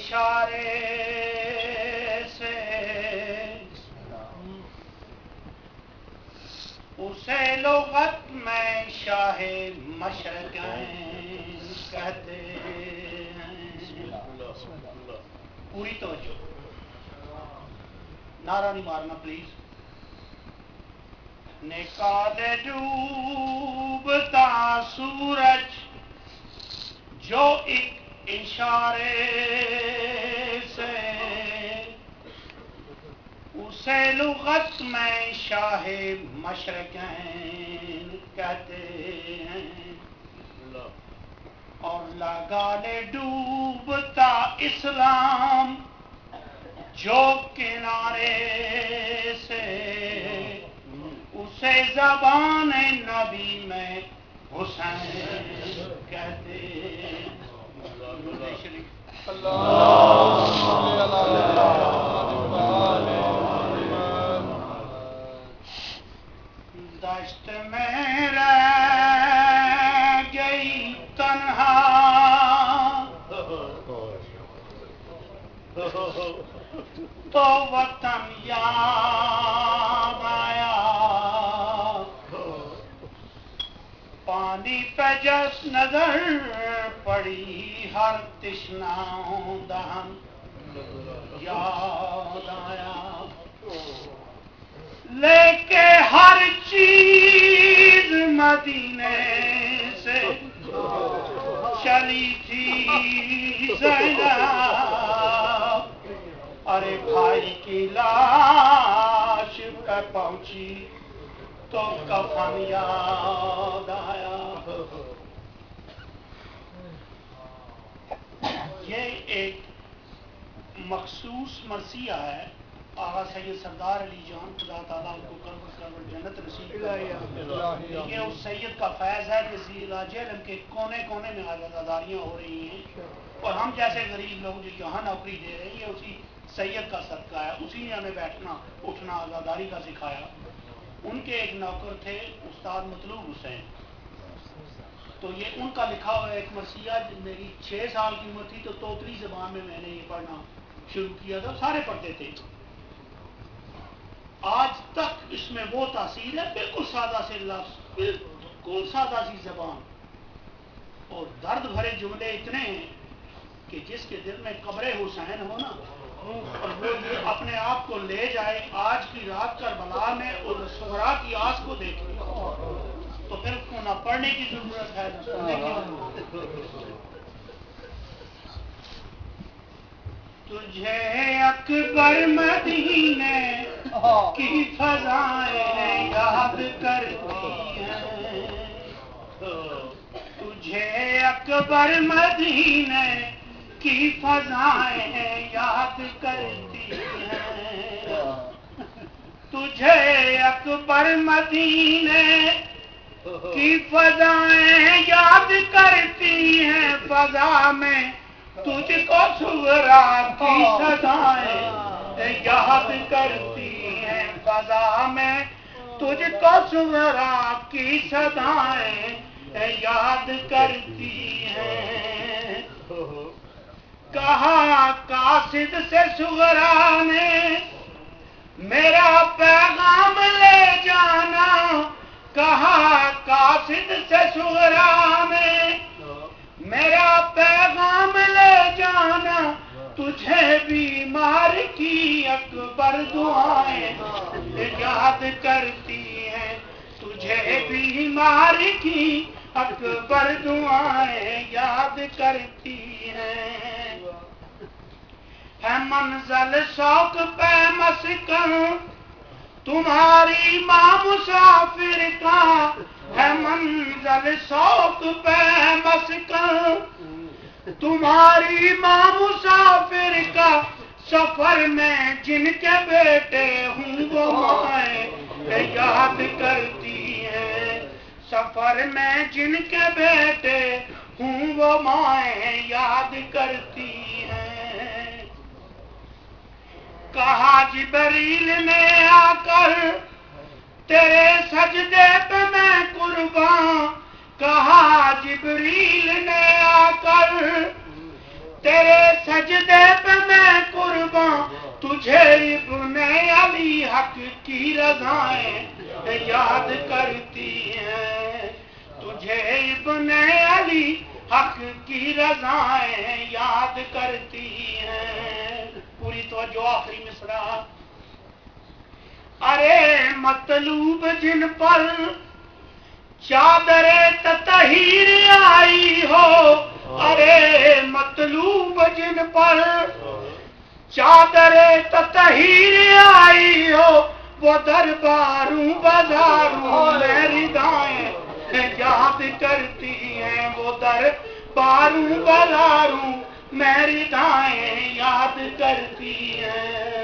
اشارے سے اسے لغت میں شاہ مشرقین کہتے ہیں. پوری توجہ، نعرہ نہیں مارنا پلیز. نکالے ڈوبتا سورج جو ایک اشارے سے اسے لغت میں شاہ مشرقین کہتے ہیں. اور لگا لے ڈوبتا اسلام جو کنارے سے اسے زبان نبی میں حسین کہتے ہیں. دشت میں رہ گئی تنہا تو وطن یاد آیا. پانی پہ جس نظر پڑی ہر تشناؤں دہن یاد آیا. لے کے ہر چیز مدینے سے چلی تھی زینب. ارے بھائی کی لاش پہ پہنچی تو کفن یاد آیا. یہ ایک مخصوص مرثیہ ہے. آغا سید سردار علی جان خدا تعالیٰ کو قبر جنت نصیب کرے. یہ اس سید کا فیض ہے کہ علاج علم کے کونے کونے میں آزاداریاں ہو رہی ہیں اور ہم جیسے غریب لوگ جو یہاں نوکری دے رہے ہیں یہ اسی سید کا صدقہ ہے. اسی نے ہمیں بیٹھنا اٹھنا آزاداری کا سکھایا. ان کے ایک نوکر تھے استاد مطلوب حسین. تو یہ ان کا لکھا ہوا ایک مرثیہ. میری 6 سال کی عمر تھی تو توتری زبان میں نے یہ پڑھنا شروع کیا تھا. سارے پڑھتے تھے. آج تک اس میں وہ تاثیر ہے. بالکل سادہ سے لفظ، بالکل سادہ سی زبان اور درد بھرے جملے اتنے ہیں کہ جس کے دل میں قبر حسین ہو نا اور وہ یہ اپنے آپ کو لے جائے آج کی رات کربلا میں اور صغرا کی آس کو دیکھے تو پھر اس کو نہ پڑھنے کی ضرورت ہے نہ سننے کی ضرورت ہے. تجھے اکبر مدینے کی فضائیں یاد کرتی ہیں. تجھے اکبر مدینے کی فضائیں یاد کرتی ہیں. تجھے اکبر مدینے کی فضائیں یاد کرتی ہیں. فضا میں تجھ کو صغرا کی صدائیں یاد کرتی ہیں. فضا میں تجھ کو صغرا کی صدائیں یاد کرتی ہیں. کہا قاصد سے صغرا نے میرا پیغام لے جانا. کہا قاصد سے صغرا نے میرا پیغام لے جانا. تجھے بیمار کی اکبر دعائیں یاد کرتی ہیں. تجھے بیمار کی اکبر دعائیں یاد کرتی ہیں. ہے منزل شوق پہ مسکن تمہاری ماں مسافر کا. ہے منزل شوق پہ مسکن تمہاری ماں مسافر کا. سفر میں جن کے بیٹے ہوں وہ مائیں یاد کرتی ہیں. سفر میں جن کے بیٹے ہوں وہ مائیں یاد کرتی ہیں. کہا جبریل نے آ کر تیرے سجدے پہ میں قربان. کہا جبریل نے آ کر تیرے سجدے پہ میں قربان، تجھے ابن علی حق کی رضائیں یاد کرتی ہیں، تجھے ابن علی حق کی رضائیں یاد کرتی ہیں۔ پوری توجہ، آخری مصرع۔ ارے مطلوب جن پر چادر تطہیر آئی ہو، ارے مطلوب جن پر چادر تطہیر آئی ہو، وہ درباروں بازاروں میں ردائیں یاد کرتی ہیں، وہ درباروں بازاروں میں ردائیں یاد کرتی ہیں۔